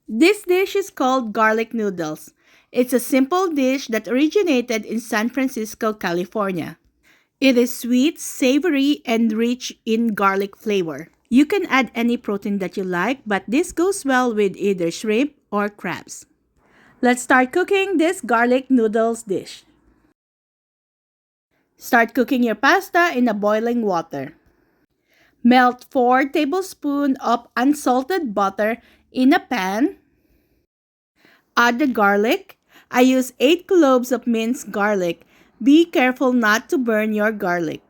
This dish is called garlic noodles. It's a simple dish that originated in San Francisco, California. It is sweet, savory, and rich in garlic flavor. You can add any protein that you like, but this goes well with either shrimp or crabs. Let's start cooking this garlic noodles dish. Start cooking your pasta in a boiling water. Melt 4 tablespoons of unsalted butter in a pan. Add the garlic. I use 8 cloves of minced garlic. Be careful not to burn your garlic.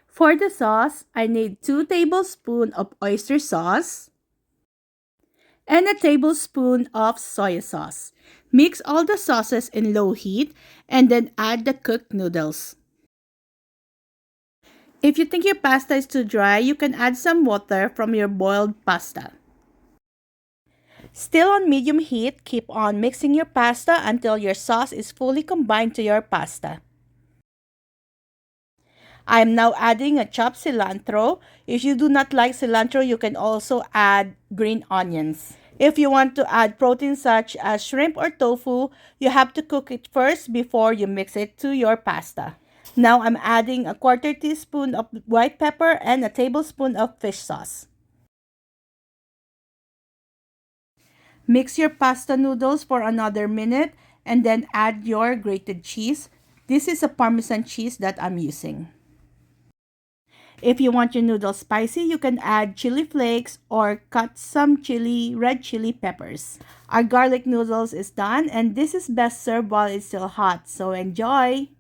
For the sauce, I need 2 tablespoons of oyster sauce and a tablespoon of soya sauce. Mix all the sauces in low heat and then add the cooked noodles. If you think your pasta is too dry, you can add some water from your boiled pasta. Still on medium heat, keep on mixing your pasta until your sauce is fully combined to your pasta. I am now adding a chopped cilantro. If you do not like cilantro, you can also add green onions. If you want to add protein such as shrimp or tofu, you have to cook it first before you mix it to your pasta. Now I'm adding a quarter teaspoon of white pepper and a tablespoon of fish sauce. Mix your pasta noodles for another minute and then add your grated cheese. This is a Parmesan cheese that I'm using. If you want your noodles spicy, you can add chili flakes or cut some red chili peppers. Our garlic noodles is done and this is best served while it's still hot, so enjoy!